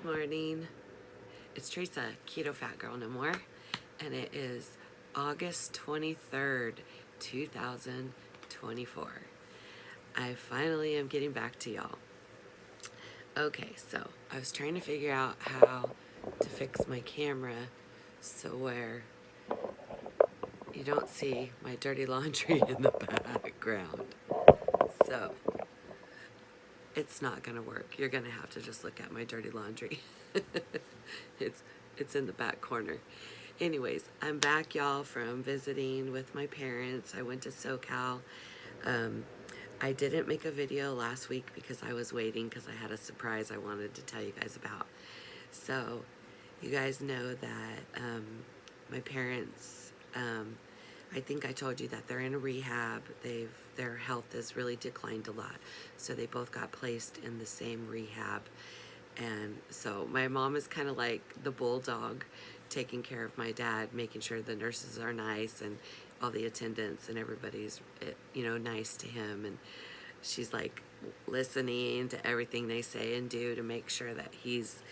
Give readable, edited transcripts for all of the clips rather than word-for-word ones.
Good morning. It's Teresa, Keto Fat Girl No More, and it is August 23rd, 2024. I finally am getting back to y'all. Okay, so I was trying to figure out how to fix my camera so where you don't see my dirty laundry in the background. So it's not gonna work. You're gonna have to just look at my dirty laundry. it's it's in the back corner. Anyways, I'm back, y'all, from visiting with my parents. I went to SoCal. Um, I didn't make a video last week because I was waiting because I had a surprise I wanted to tell you guys about. So, you guys know that my parents, I think I told you that they're in a rehab. Their health has really declined a lot. So they both got placed in the same rehab. And so my mom is kind of like the bulldog, taking care of my dad, making sure the nurses are nice and all the attendants and everybody's, nice to him. And she's like listening to everything they say and do to make sure that he's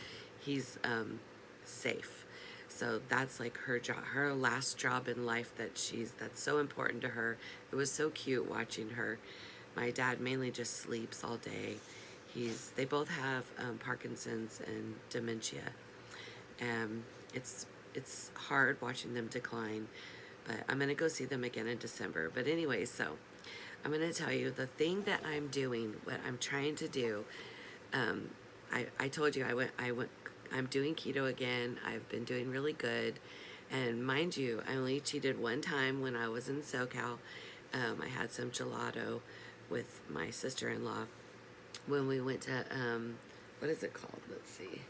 safe. So that's like her job, her last job in life that's so important to her. It was so cute watching her. My dad mainly just sleeps all day. They both have Parkinson's and dementia. It's hard watching them decline, but I'm gonna go see them again in December. But anyway, so I'm gonna tell you the thing that I'm doing, what I'm trying to do. I told you I'm doing keto again. I've been doing really good, and mind you, I only cheated one time when I was in SoCal. I had some gelato with my sister-in-law when we went to what is it called? Let's see,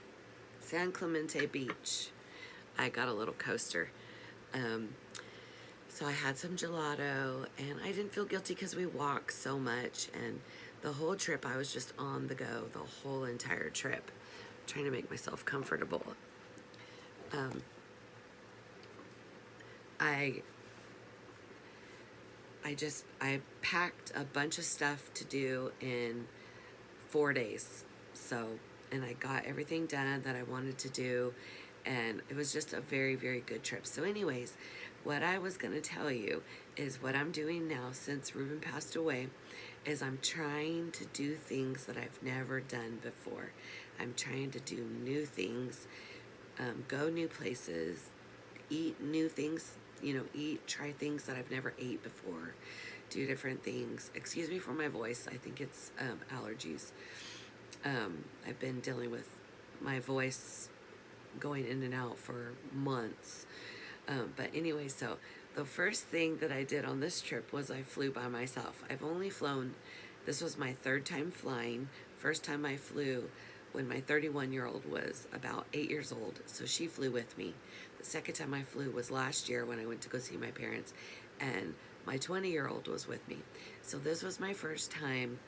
San Clemente Beach. I got a little coaster. So I had some gelato, and I didn't feel guilty because we walked so much, and the whole trip I was just on the go, the whole entire trip, trying to make myself comfortable. I packed a bunch of stuff to do in 4 days. So, and I got everything done that I wanted to do, and it was just a very, very good trip. So anyways, what I was going to tell you is what I'm doing now since Ruben passed away is I'm trying to do things that I've never done before. I'm trying to do new things, go new places, eat new things, try things that I've never ate before, do different things. Excuse me for my voice. I think it's allergies. I've been dealing with my voice going in and out for months. But anyway, so the first thing that I did on this trip was I flew by myself. I've only flown, this was my third time flying. First time I flew when my 31-year-old was about 8 years old, so she flew with me. The second time I flew was last year when I went to go see my parents, and my 20-year-old was with me. So this was my first time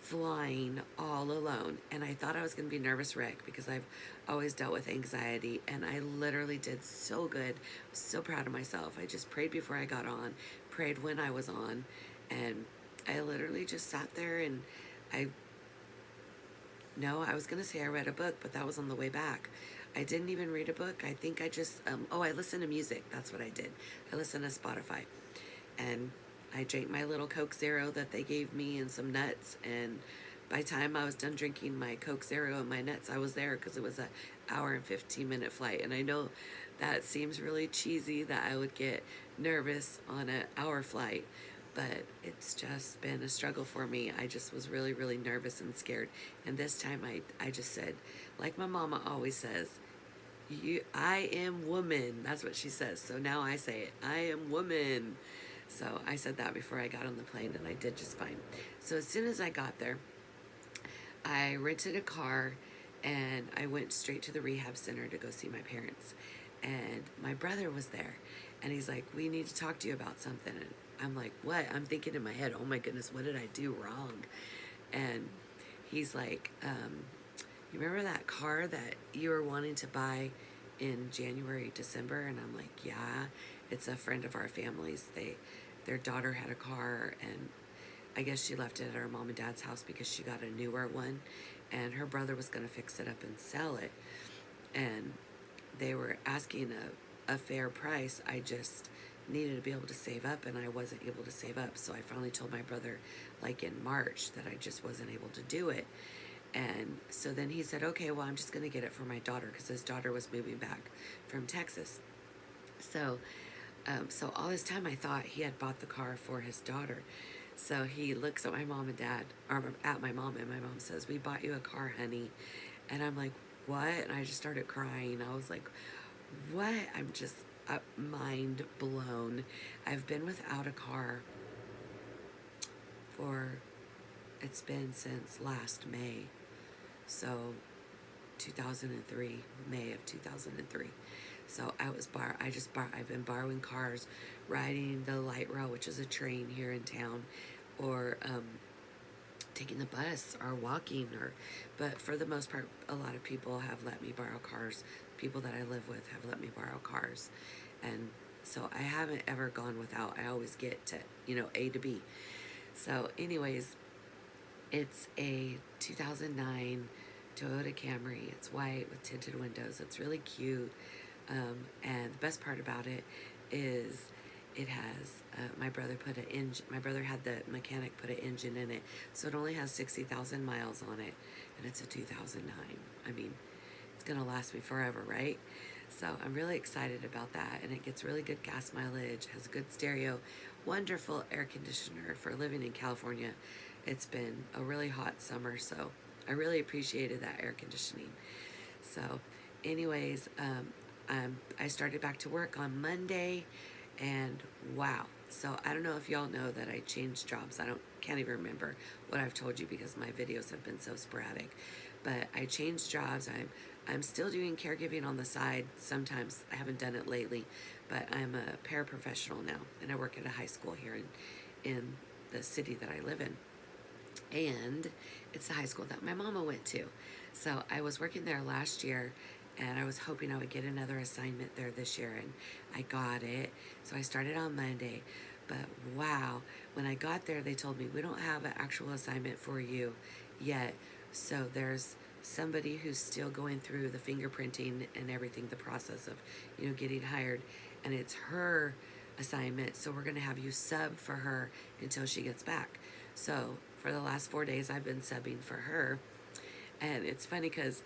flying all alone, and I thought I was going to be nervous wreck because I've always dealt with anxiety, and I literally did so good. I was so proud of myself. I just prayed before I got on, prayed when I was on, and I literally just sat there, and I was going to say I read a book, but that was on the way back. I didn't even read a book. I think I just, I listened to music. That's what I did. I listened to Spotify. And I drank my little Coke Zero that they gave me and some nuts. And by the time I was done drinking my Coke Zero and my nuts, I was there because it was an hour and 15-minute flight. And I know that seems really cheesy that I would get nervous on an hour flight, but it's just been a struggle for me. I just was really, really nervous and scared. And this time I just said, like my mama always says, I am woman. That's what she says. So now I say it. I am woman. So I said that before I got on the plane, and I did just fine. So as soon as I got there, I rented a car, and I went straight to the rehab center to go see my parents. And my brother was there, and he's like, we need to talk to you about something. And I'm like, what? I'm thinking in my head, oh my goodness, what did I do wrong? And he's like, you remember that car that you were wanting to buy in January, December? And I'm like, yeah, it's a friend of our family's. Their daughter had a car, and I guess she left it at her mom and dad's house because she got a newer one, and her brother was going to fix it up and sell it. And they were asking a fair price. I just needed to be able to save up, and I wasn't able to save up. So I finally told my brother, like in March, that I just wasn't able to do it. And so then he said, okay, well, I'm just going to get it for my daughter, because his daughter was moving back from Texas. So, so all this time I thought he had bought the car for his daughter. So he looks at my mom and dad, or at my mom, and my mom says, "We bought you a car, honey." And I'm like, "What?" And I just started crying. I was like, "What?" I'm just mind blown. I've been without a car for, it's been since last May. So 2003, May of 2003. So I've been borrowing cars, riding the light rail, which is a train here in town, or taking the bus or walking, but for the most part, a lot of people have let me borrow cars. People that I live with have let me borrow cars. And so I haven't ever gone without. I always get to, A to B. So anyways, it's a 2009 Toyota Camry. It's white with tinted windows. It's really cute. And the best part about it is it has, my brother had the mechanic put an engine in it. So it only has 60,000 miles on it. And it's a 2009. I mean, it's going to last me forever, right? So I'm really excited about that. And it gets really good gas mileage, has a good stereo, wonderful air conditioner for living in California. It's been a really hot summer, so I really appreciated that air conditioning. So anyways, I started back to work on Monday, and wow. So I don't know if y'all know that I changed jobs. Can't even remember what I've told you because my videos have been so sporadic. But I changed jobs. I'm still doing caregiving on the side. Sometimes I haven't done it lately, but I'm a paraprofessional now, and I work at a high school here in the city that I live in. And it's the high school that my mama went to. So I was working there last year, and I was hoping I would get another assignment there this year, and I got it. So I started on Monday. But wow, when I got there, they told me, "We don't have an actual assignment for you yet." So there's somebody who's still going through the fingerprinting and everything, the process of, getting hired, and it's her assignment. So we're going to have you sub for her until she gets back. So for the last 4 days, I've been subbing for her. And it's funny because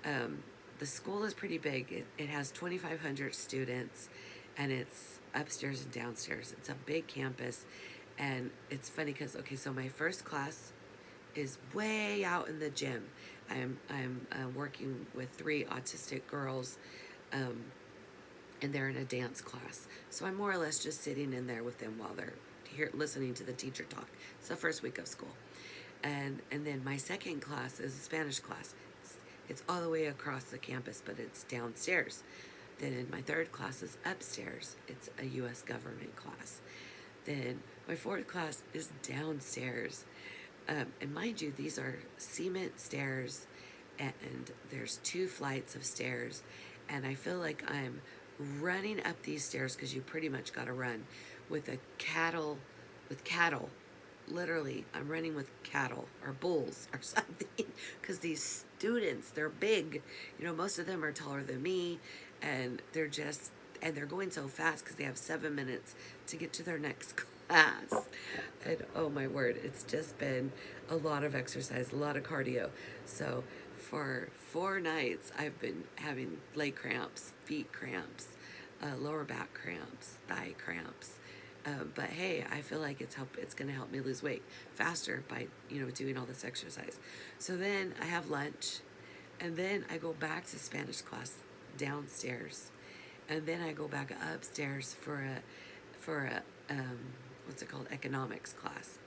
the school is pretty big. It has 2,500 students, and it's upstairs and downstairs. It's a big campus. And it's funny because, okay, so my first class is way out in the gym. I'm working with 3 autistic girls, and they're in a dance class. So I'm more or less just sitting in there with them while they're here listening to the teacher talk. It's the first week of school. And then my second class is a Spanish class. It's all the way across the campus, but it's downstairs. Then my third class is upstairs. It's a U.S. government class. Then my fourth class is downstairs. And mind you, these are cement stairs, and there's 2 flights of stairs. And I feel like I'm running up these stairs, because you pretty much got to run with cattle. Literally, I'm running with cattle or bulls or something, because these students, they're big. Most of them are taller than me, and they're going so fast because they have 7 minutes to get to their next class. And oh my word, it's just been a lot of exercise, a lot of cardio. So for 4 nights, I've been having leg cramps, feet cramps, lower back cramps, thigh cramps. But hey, I feel like it's going to help me lose weight faster by, doing all this exercise. So then I have lunch, and then I go back to Spanish class downstairs, and then I go back upstairs for a what's it called, economics class.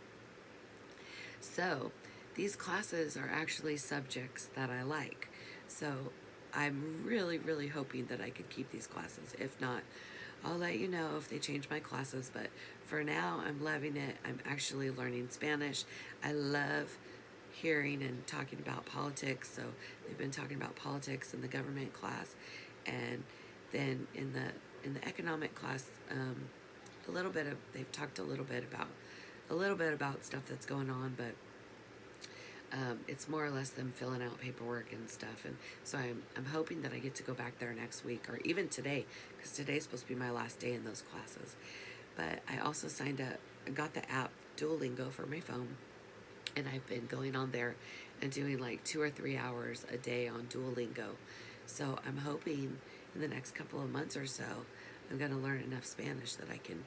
So these classes are actually subjects that I like. So I'm really, really hoping that I could keep these classes. If not, I'll let you know if they change my classes, but for now, I'm loving it. I'm actually learning Spanish. I love hearing and talking about politics, so they've been talking about politics in the government class, and then in the economic class, they've talked a little bit about stuff that's going on, but It's more or less them filling out paperwork and stuff, and so I'm hoping that I get to go back there next week or even today, because today's supposed to be my last day in those classes. But I also signed up, I got the app Duolingo for my phone, and I've been going on there and doing like 2 or 3 hours a day on Duolingo. So I'm hoping in the next couple of months or so, I'm going to learn enough Spanish that I can,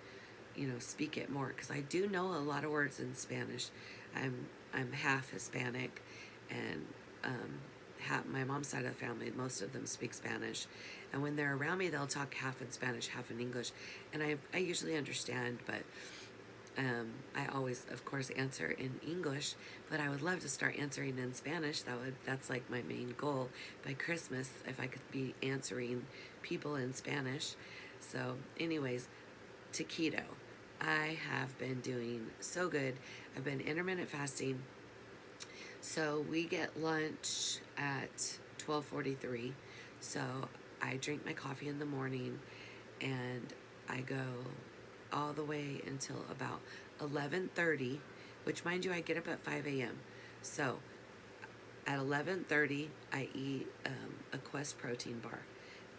speak it more, because I do know a lot of words in Spanish. I'm half Hispanic, and half my mom's side of the family, most of them speak Spanish, and when they're around me, they'll talk half in Spanish, half in English, and I usually understand, but I always, of course, answer in English, but I would love to start answering in Spanish. That's like my main goal by Christmas, if I could be answering people in Spanish. So, anyways, to keto. I have been doing so good. I've been intermittent fasting. So we get lunch at 12:43. So I drink my coffee in the morning, and I go all the way until about 11:30, which, mind you, I get up at 5 a.m. So at 11:30, I eat a Quest protein bar.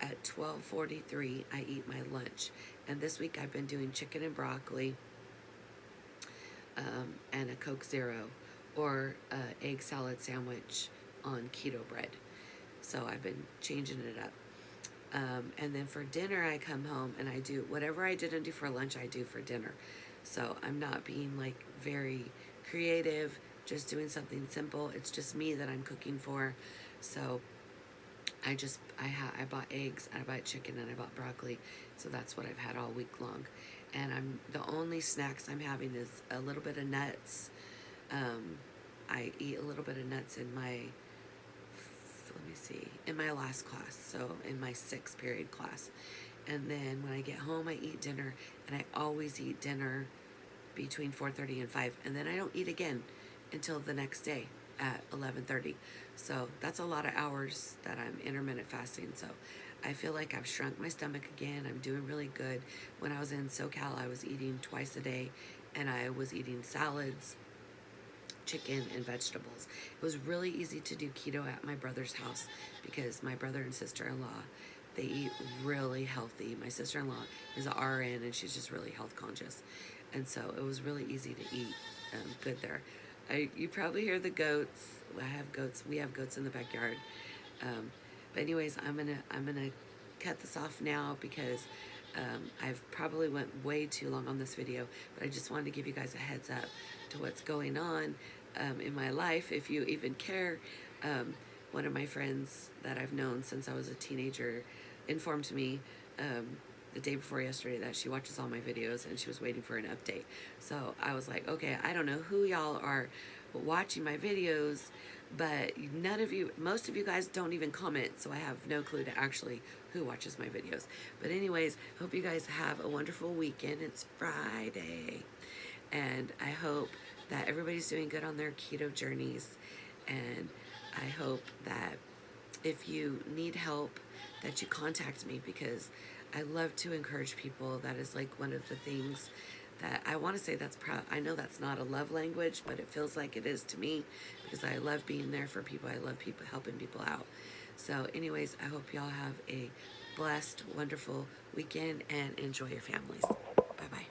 At 12:43, I eat my lunch. And this week I've been doing chicken and broccoli, and a Coke Zero, or an egg salad sandwich on keto bread. So I've been changing it up. And then for dinner, I come home and I do whatever I didn't do for lunch, I do for dinner. So I'm not being like very creative, just doing something simple. It's just me that I'm cooking for. So I bought eggs, and I bought chicken, and I bought broccoli. So that's what I've had all week long. And the only snacks I'm having is a little bit of nuts. I eat a little bit of nuts in my, let me see, in my last class, so in my 6th period class. And then when I get home, I eat dinner, and I always eat dinner between 4:30 and 5, and then I don't eat again until the next day at 11:30. So that's a lot of hours that I'm intermittent fasting. So I feel like I've shrunk my stomach again. I'm doing really good. When I was in SoCal, I was eating twice a day, and I was eating salads, chicken, and vegetables. It was really easy to do keto at my brother's house, because my brother and sister-in-law, they eat really healthy. My sister-in-law is an RN, and she's just really health conscious. And so it was really easy to eat good there. You probably hear the goats. I have goats. We have goats in the backyard. But anyways, I'm gonna cut this off now, because I've probably went way too long on this video. But I just wanted to give you guys a heads up to what's going on in my life, if you even care. One of my friends that I've known since I was a teenager informed me the day before yesterday that she watches all my videos, and she was waiting for an update. So I was like, okay, I don't know who y'all are watching my videos, but most of you guys don't even comment, so I have no clue to actually who watches my videos. But anyways, hope you guys have a wonderful weekend. It's Friday, and I hope that everybody's doing good on their keto journeys, and I hope that if you need help, that you contact me, because I love to encourage people. That is like one of the things that I want to say I know that's not a love language, but it feels like it is to me, because I love being there for people. I love helping people out. So anyways, I hope y'all have a blessed, wonderful weekend, and enjoy your families. Bye-bye.